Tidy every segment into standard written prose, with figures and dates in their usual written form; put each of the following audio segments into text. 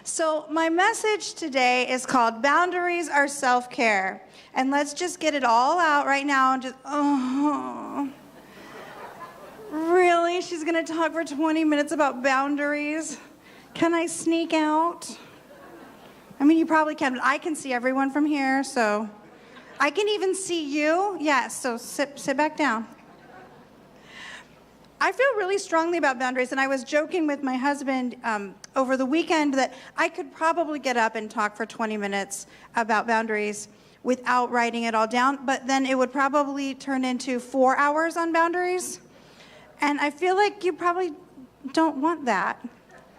So my message today is called Boundaries Are Self-Care. And let's just get it all out right now and just, really? She's going to talk for 20 minutes about boundaries? Can I sneak out? I mean, you probably can, but I can see everyone from here, so I can even see you. Yes, so sit back down. I feel really strongly about boundaries, and I was joking with my husband over the weekend that I could probably get up and talk for 20 minutes about boundaries without writing it all down, but then it would probably turn into 4 hours on boundaries, and I feel like you probably don't want that.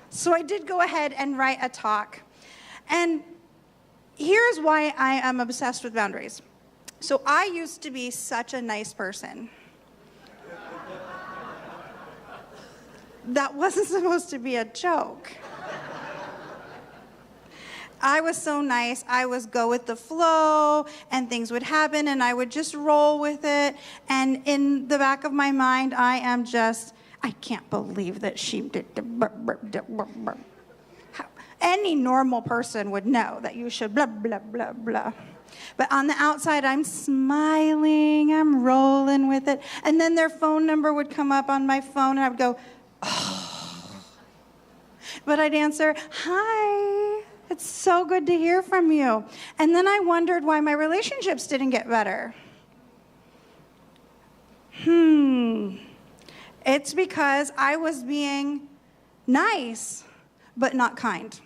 So I did go ahead and write a talk, and here's why I am obsessed with boundaries. So I used to be such a nice person. That wasn't supposed to be a joke. I was so nice. I was go with the flow, and things would happen, and I would just roll with it. And in the back of my mind, I am just, I can't believe that she did the burp, burp, burp, burp. Any normal person would know that you should blah, blah, blah, blah. But on the outside, I'm smiling, I'm rolling with it. And then their phone number would come up on my phone, and I would go, oh. But I'd answer, hi, it's so good to hear from you. And then I wondered why my relationships didn't get better. It's because I was being nice, but not kind.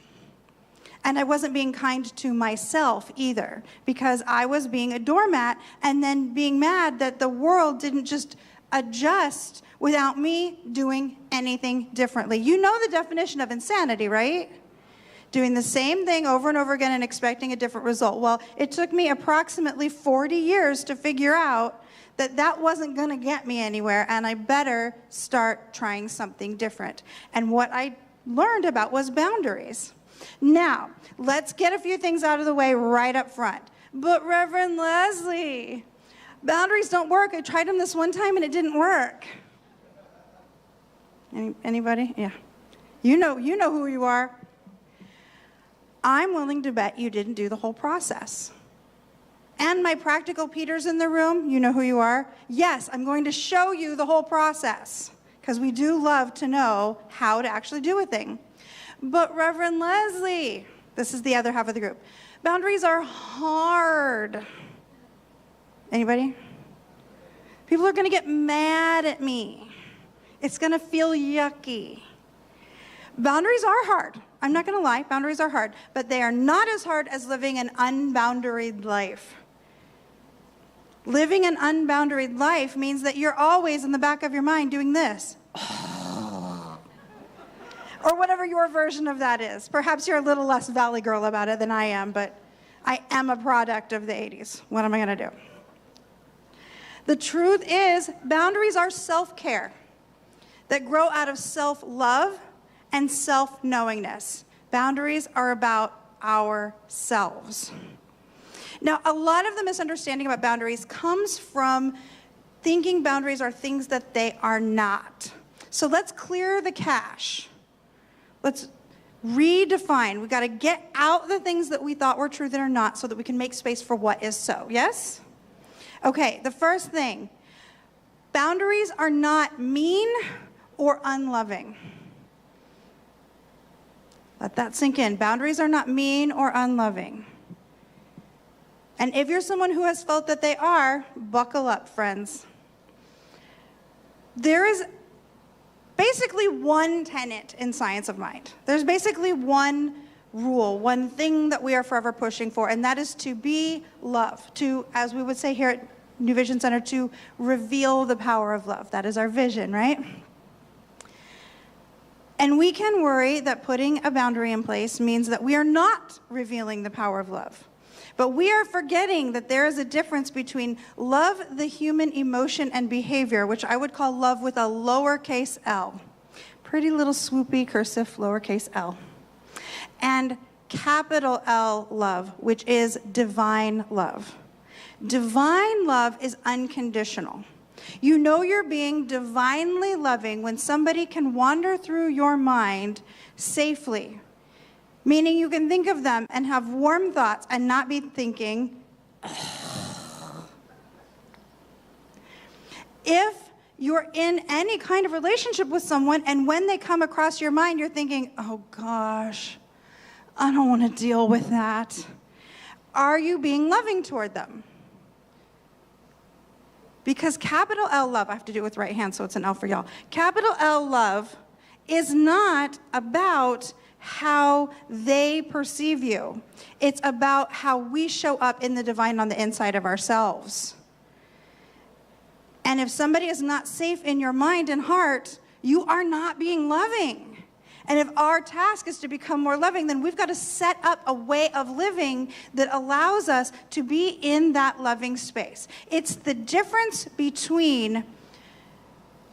And I wasn't being kind to myself either, because I was being a doormat and then being mad that the world didn't just adjust without me doing anything differently. You know the definition of insanity, right? Doing the same thing over and over again and expecting a different result. Well, it took me approximately 40 years to figure out that that wasn't going to get me anywhere, and I better start trying something different. And what I learned about was boundaries. Now, let's get a few things out of the way right up front. But Reverend Lezli, boundaries don't work. I tried them this one time and it didn't work. Anybody? Yeah. You know who you are. I'm willing to bet you didn't do the whole process. And my practical Peters in the room, you know who you are. Yes, I'm going to show you the whole process, because we do love to know how to actually do a thing. But Reverend Lezli, this is the other half of the group. Boundaries are hard. Anybody? People are going to get mad at me. It's going to feel yucky. Boundaries are hard. I'm not going to lie, boundaries are hard, but they are not as hard as living an unboundaried life. Living an unboundaried life means that you're always in the back of your mind doing this. Or whatever your version of that is. Perhaps you're a little less Valley Girl about it than I am, but I am a product of the 80s. What am I going to do? The truth is, boundaries are self-care that grow out of self-love and self-knowingness. Boundaries are about ourselves. Now, a lot of the misunderstanding about boundaries comes from thinking boundaries are things that they are not. So let's clear the cache. Let's redefine. We've got to get out the things that we thought were true that are not, so that we can make space for what is so. Yes? Okay, the first thing. Boundaries are not mean or unloving. Let that sink in. Boundaries are not mean or unloving. And if you're someone who has felt that they are, buckle up, friends. There is basically one tenet in science of mind. There's basically one rule, one thing that we are forever pushing for, and that is to be love, to, as we would say here at New Vision Center, to reveal the power of love. That is our vision, right? And we can worry that putting a boundary in place means that we are not revealing the power of love. But we are forgetting that there is a difference between love, the human emotion and behavior, which I would call love with a lowercase l. Pretty little swoopy cursive lowercase l. And capital L love, which is divine love. Divine love is unconditional. You know you're being divinely loving when somebody can wander through your mind safely, Meaning you can think of them and have warm thoughts and not be thinking, if you're in any kind of relationship with someone and when they come across your mind, you're thinking, oh gosh, I don't want to deal with that. Are you being loving toward them? Because capital L love, I have to do it with right hand, so it's an L for y'all. Capital L love is not about how they perceive you. It's about how we show up in the divine on the inside of ourselves. And if somebody is not safe in your mind and heart, you are not being loving. And if our task is to become more loving, then we've got to set up a way of living that allows us to be in that loving space. It's the difference between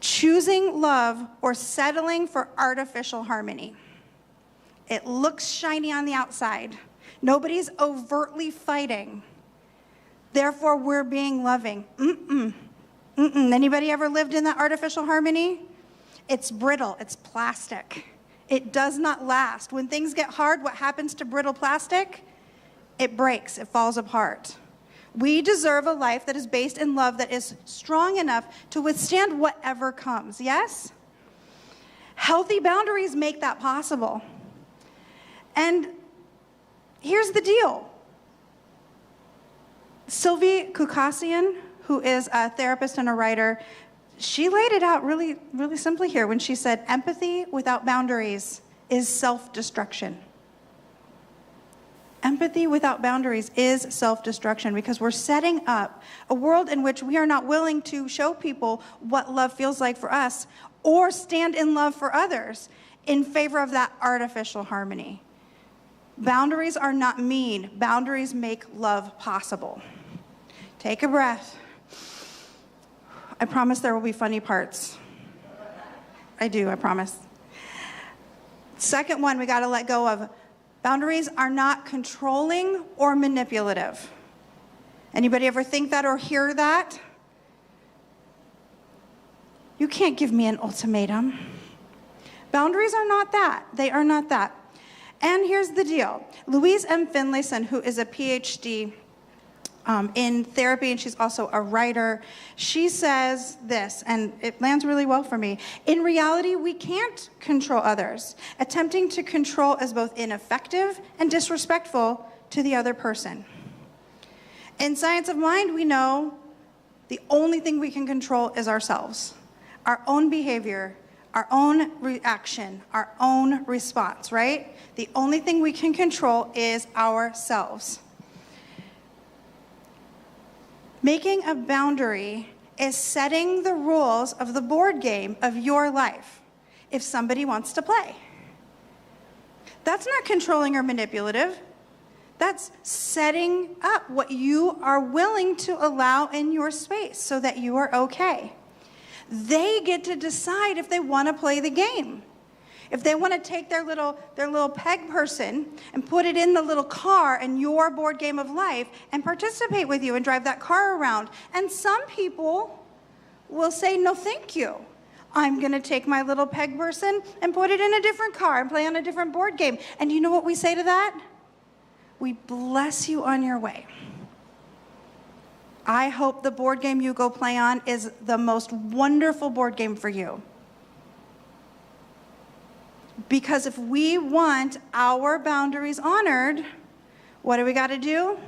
choosing love or settling for artificial harmony. It looks shiny on the outside. Nobody's overtly fighting. Therefore, we're being loving. Anybody ever lived in that artificial harmony? It's brittle. It's plastic. It does not last. When things get hard, what happens to brittle plastic? It breaks. It falls apart. We deserve a life that is based in love that is strong enough to withstand whatever comes. Yes? Healthy boundaries make that possible. And here's the deal. Sylvie Kukasian, who is a therapist and a writer, she laid it out really, really simply here when she said, empathy without boundaries is self-destruction. Empathy without boundaries is self-destruction because we're setting up a world in which we are not willing to show people what love feels like for us or stand in love for others in favor of that artificial harmony. Boundaries are not mean. Boundaries make love possible. Take a breath. I promise there will be funny parts. I do, I promise. Second one we got to let go of. Boundaries are not controlling or manipulative. Anybody ever think that or hear that? You can't give me an ultimatum. Boundaries are not that. They are not that. And here's the deal. Louise M. Finlayson, who is a PhD in therapy, and she's also a writer, she says this, and it lands really well for me. In reality, we can't control others. Attempting to control is both ineffective and disrespectful to the other person. In Science of Mind, we know the only thing we can control is ourselves, our own behavior, our own reaction, our own response, right? The only thing we can control is ourselves. Making a boundary is setting the rules of the board game of your life if somebody wants to play. That's not controlling or manipulative. That's setting up what you are willing to allow in your space so that you are okay. They get to decide if they want to play the game. If they want to take their little peg person and put it in the little car in your board game of life and participate with you and drive that car around. And some people will say, no, thank you. I'm going to take my little peg person and put it in a different car and play on a different board game. And you know what we say to that? We bless you on your way. I hope the board game you go play on is the most wonderful board game for you. Because if we want our boundaries honored, what do we got to do?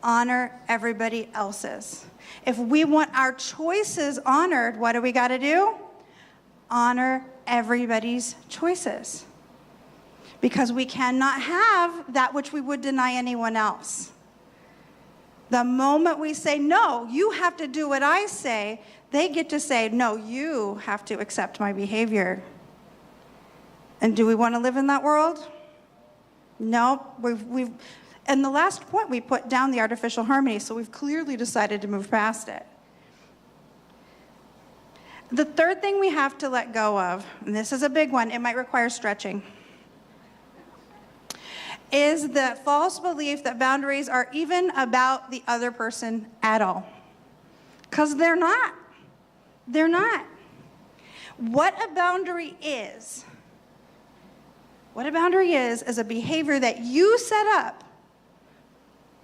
Honor everybody else's. If we want our choices honored, what do we got to do? Honor everybody's choices. Because we cannot have that which we would deny anyone else. The moment we say, no, you have to do what I say, they get to say, no, you have to accept my behavior. And do we want to live in that world? No. And the last point, we put down the artificial harmony, so we've clearly decided to move past it. The third thing we have to let go of, and this is a big one, it might require stretching, is the false belief that boundaries are even about the other person at all. Because they're not. They're not. What a boundary is What a boundary is a behavior that you set up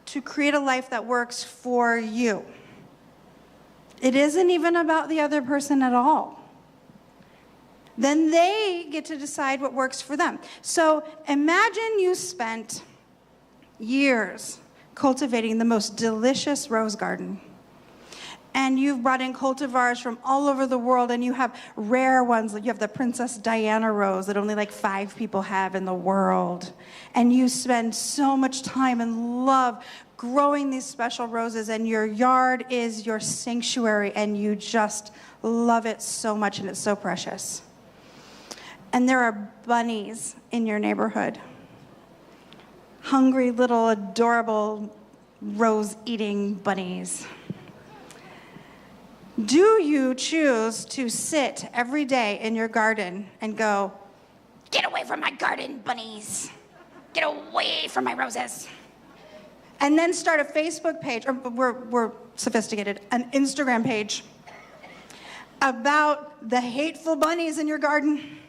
to create a life that works for you. It isn't even about the other person at all. Then they get to decide what works for them. So imagine you spent years cultivating the most delicious rose garden. And you've brought in cultivars from all over the world, and you have rare ones. You have the Princess Diana rose that only like 5 people have in the world. And you spend so much time and love growing these special roses, and your yard is your sanctuary, and you just love it so much, and it's so precious. And there are bunnies in your neighborhood. Hungry, little, adorable, rose-eating bunnies. Do you choose to sit every day in your garden and go, "Get away from my garden, bunnies. Get away from my roses"? And then start a Facebook page, or we're sophisticated, an Instagram page about the hateful bunnies in your garden.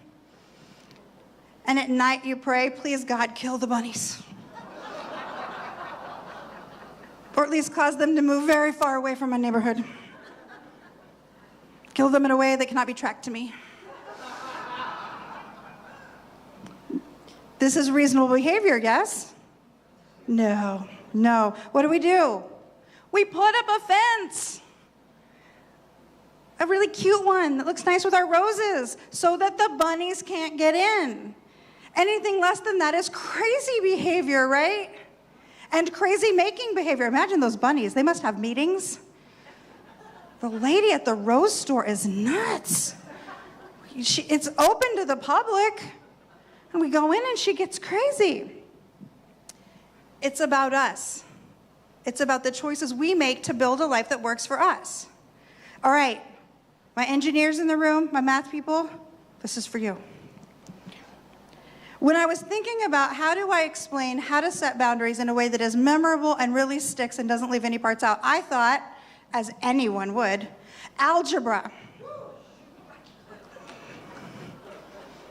And at night you pray, "Please God, kill the bunnies." Or at least cause them to move very far away from my neighborhood. Kill them in a way that cannot be tracked to me. This is reasonable behavior, yes? No. What do? We put up a fence. A really cute one that looks nice with our roses so that the bunnies can't get in. Anything less than that is crazy behavior, right? And crazy making behavior. Imagine those bunnies. They must have meetings. The lady at the rose store is nuts. It's open to the public. And we go in and she gets crazy. It's about us. It's about the choices we make to build a life that works for us. All right, my engineers in the room, my math people, this is for you. When I was thinking about how do I explain how to set boundaries in a way that is memorable and really sticks and doesn't leave any parts out, I thought, as anyone would, algebra.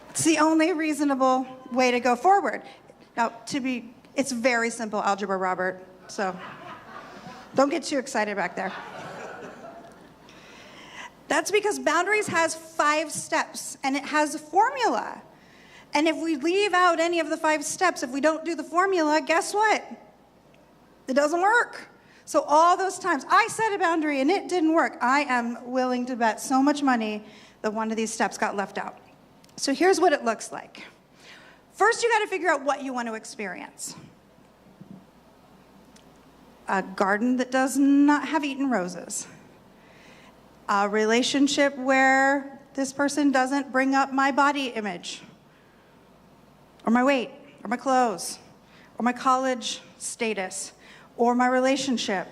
It's the only reasonable way to go forward. Now, it's very simple algebra, Robert, so don't get too excited back there. That's because boundaries has 5 steps, and it has a formula. And if we leave out any of the 5 steps, if we don't do the formula, guess what? It doesn't work. So all those times I set a boundary and it didn't work, I am willing to bet so much money that one of these steps got left out. So here's what it looks like. First, you got to figure out what you want to experience. A garden that does not have eaten roses. A relationship where this person doesn't bring up my body image, or my weight, or my clothes, or my college status, or my relationship.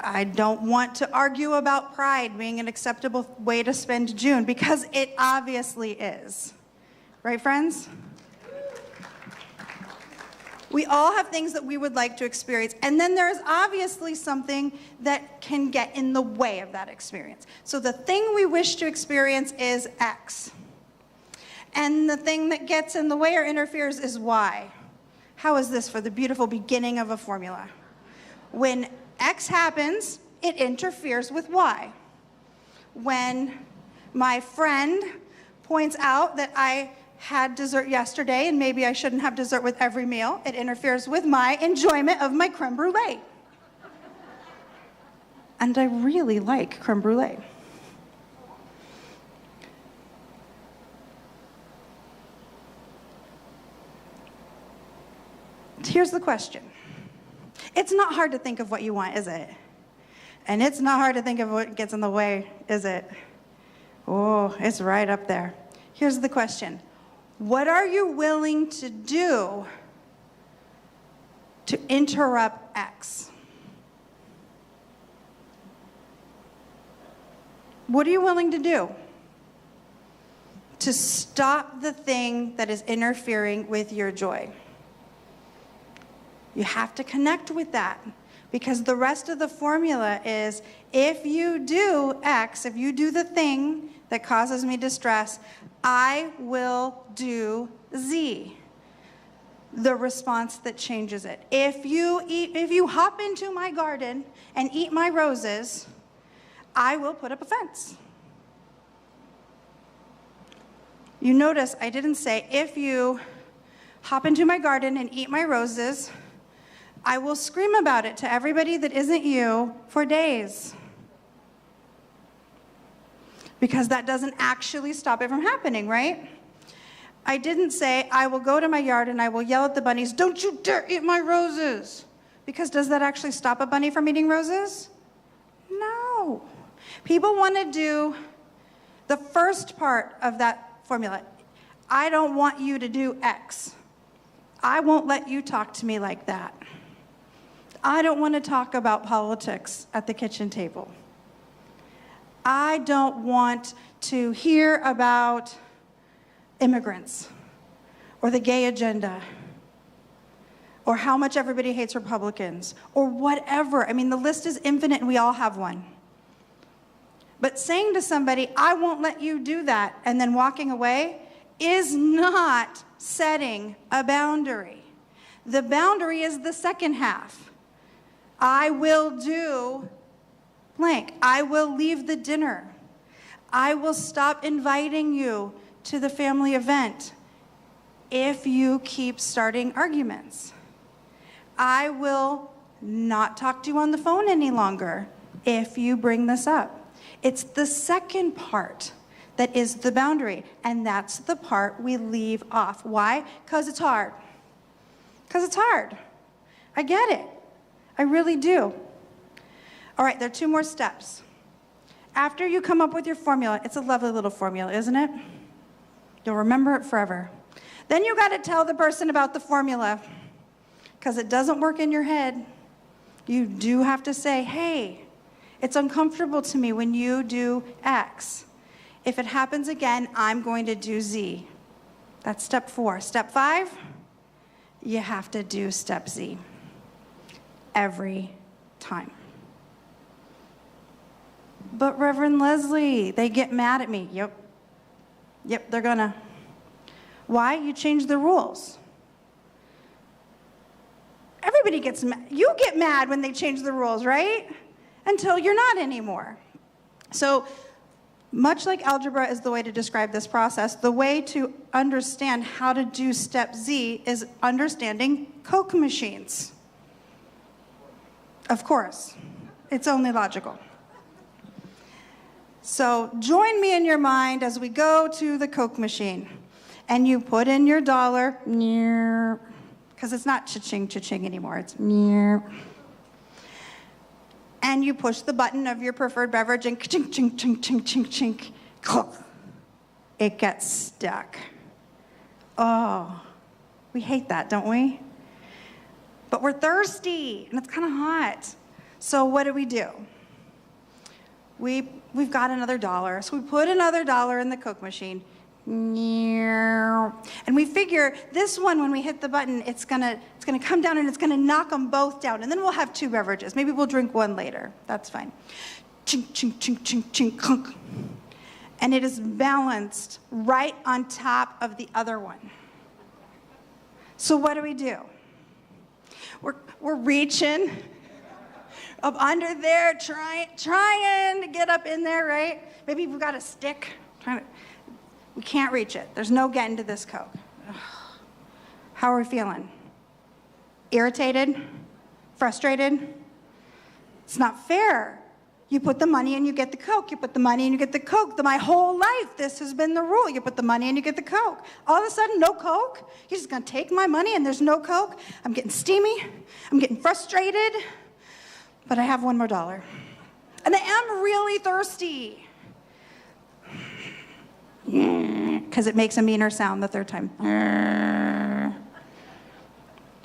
I don't want to argue about pride being an acceptable way to spend June, because it obviously is. Right, friends? We all have things that we would like to experience, and then there is obviously something that can get in the way of that experience. So the thing we wish to experience is X. And the thing that gets in the way or interferes is Y. How is this for the beautiful beginning of a formula? When X happens, it interferes with Y. When my friend points out that I had dessert yesterday and maybe I shouldn't have dessert with every meal, it interferes with my enjoyment of my creme brulee. And I really like creme brulee. Here's the question. It's not hard to think of what you want, is it? And it's not hard to think of what gets in the way, is it? Oh, it's right up there. Here's the question. What are you willing to do to interrupt X? What are you willing to do to stop the thing that is interfering with your joy? You have to connect with that. Because the rest of the formula is, if you do X, if you do the thing that causes me distress, I will do Z. The response that changes it. If you hop into my garden and eat my roses, I will put up a fence. You notice I didn't say, if you hop into my garden and eat my roses, I will scream about it to everybody that isn't you for days. Because that doesn't actually stop it from happening, right? I didn't say, I will go to my yard and I will yell at the bunnies, don't you dare eat my roses. Because does that actually stop a bunny from eating roses? No. People want to do the first part of that formula. I don't want you to do X. I won't let you talk to me like that. I don't want to talk about politics at the kitchen table. I don't want to hear about immigrants or the gay agenda or how much everybody hates Republicans or whatever. I mean, the list is infinite and we all have one. But saying to somebody, I won't let you do that, and then walking away is not setting a boundary. The boundary is the second half. I will do blank. I will leave the dinner. I will stop inviting you to the family event if you keep starting arguments. I will not talk to you on the phone any longer if you bring this up. It's the second part that is the boundary, and that's the part we leave off. Why? Because it's hard. Because it's hard. I get it. I really do. All right, there are two more steps. After you come up with your formula, it's a lovely little formula, isn't it? You'll remember it forever. Then you got to tell the person about the formula, because it doesn't work in your head. You do have to say, hey, it's uncomfortable to me when you do X. If it happens again, I'm going to do Z. That's step 4. Step 5, you have to do step Z every time. But Reverend Lezli, they get mad at me. Yep, they're gonna. Why? You changed the rules. Everybody gets mad. You get mad when they change the rules, right? Until you're not anymore. So, much like algebra is the way to describe this process, the way to understand how to do step Z is understanding Coke machines. Of course, it's only logical. So join me in your mind as we go to the Coke machine. And you put in your dollar, because it's not cha-ching, cha-ching anymore, it's and you push the button of your preferred beverage and ching, ching, ching, ching, ching, ching, it gets stuck. Oh, we hate that, don't we? But we're thirsty, and it's kind of hot. So what do? We've got another dollar, so we put another dollar in the Coke machine. And we figure this one, when we hit the button, it's gonna come down and it's gonna knock them both down. And then we'll have 2 beverages. Maybe we'll drink one later. That's fine. Ching, ching, ching, ching, ching, clunk. And it is balanced right on top of the other one. So what do? We're reaching up under there, trying to get up in there, right? Maybe we've got a stick. We can't reach it. There's no getting to this Coke. Ugh. How are we feeling? Irritated? Frustrated? It's not fair. You put the money and you get the Coke. You put the money and you get the Coke. My whole life, this has been the rule. You put the money and you get the Coke. All of a sudden, no Coke? You're just going to take my money and there's no Coke? I'm getting steamy. I'm getting frustrated. But I have one more dollar. And I am really thirsty. Because it makes a meaner sound the third time.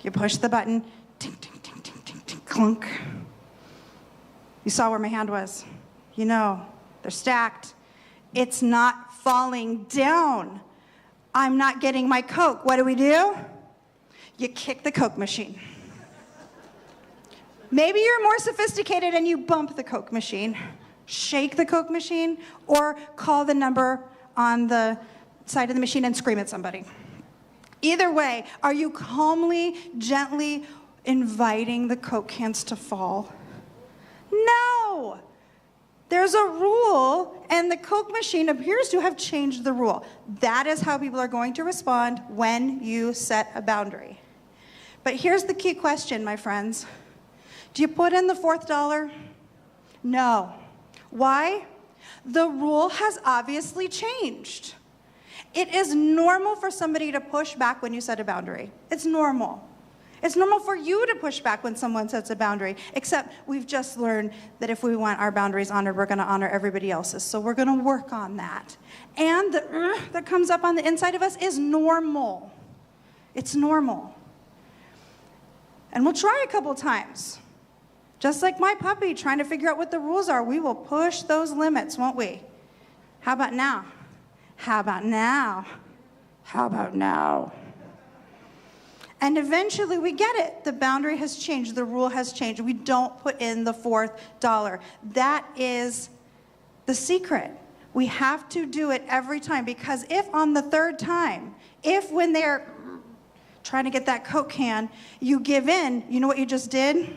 You push the button. Tink, tink, tink, tink, tink, tink, clunk. You saw where my hand was. You know, they're stacked. It's not falling down. I'm not getting my Coke. What do? You kick the Coke machine. Maybe you're more sophisticated and you bump the Coke machine, shake the Coke machine, or call the number on the side of the machine and scream at somebody. Either way, are you calmly, gently inviting the Coke cans to fall? No! There's a rule, and the Coke machine appears to have changed the rule. That is how people are going to respond when you set a boundary. But here's the key question, my friends. Do you put in the $4th? No. Why? The rule has obviously changed. It is normal for somebody to push back when you set a boundary. It's normal. It's normal for you to push back when someone sets a boundary, except we've just learned that if we want our boundaries honored, we're going to honor everybody else's. So we're going to work on that. And the that comes up on the inside of us is normal. It's normal. And we'll try a couple times. Just like my puppy trying to figure out what the rules are, we will push those limits, won't we? How about now? How about now? How about now? And eventually we get it. The boundary has changed. The rule has changed. We don't put in the $4th. That is the secret. We have to do it every time, because if on the 3rd time, if when they're trying to get that Coke can, you give in, you know what you just did?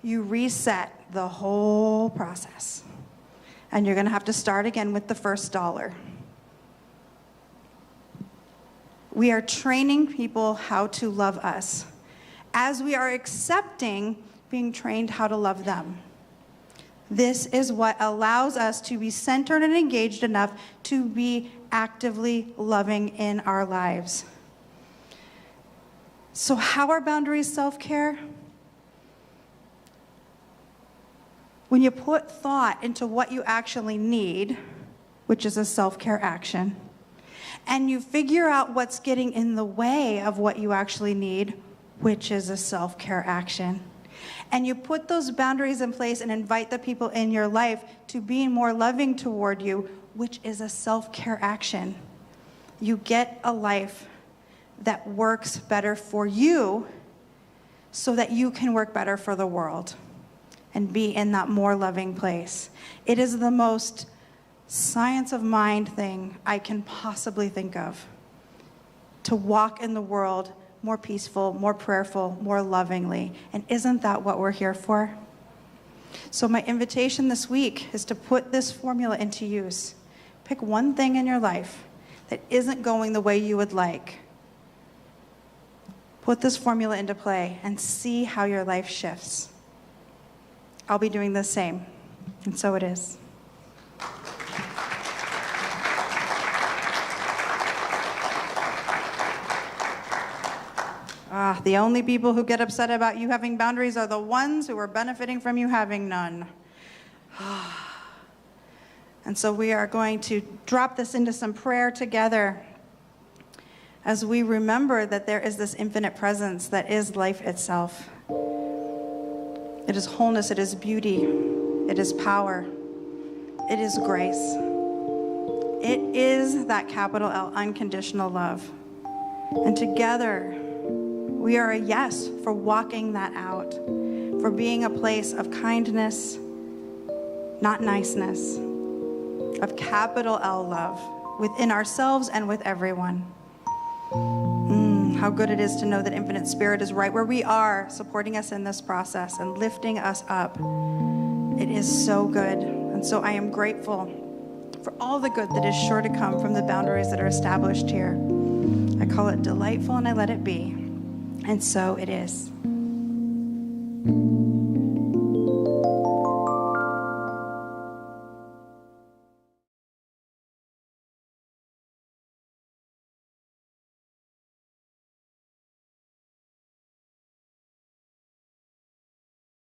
You reset the whole process. And you're going to have to start again with the first $1. We are training people how to love us as we are accepting being trained how to love them. This is what allows us to be centered and engaged enough to be actively loving in our lives. So how are boundaries self-care? When you put thought into what you actually need, which is a self-care action, and you figure out what's getting in the way of what you actually need, which is a self-care action, and you put those boundaries in place and invite the people in your life to be more loving toward you, which is a self-care action, you get a life that works better for you so that you can work better for the world and be in that more loving place. It is the most science of mind thing I can possibly think of, to walk in the world more peaceful, more prayerful, more lovingly. And isn't that what we're here for? So my invitation this week is to put this formula into use. Pick one thing in your life that isn't going the way you would like. Put this formula into play and see how your life shifts. I'll be doing the same, and so it is. The only people who get upset about you having boundaries are the ones who are benefiting from you having none. And so we are going to drop this into some prayer together as we remember that there is this infinite presence that is life itself. It is wholeness, it is beauty, it is power, it is grace. It is that capital L, unconditional love. And together, we are a yes for walking that out, for being a place of kindness, not niceness, of capital L love, within ourselves and with everyone. How good it is to know that Infinite Spirit is right where we are, supporting us in this process and lifting us up. It is so good. And so I am grateful for all the good that is sure to come from the boundaries that are established here. I call it delightful and I let it be. And so it is.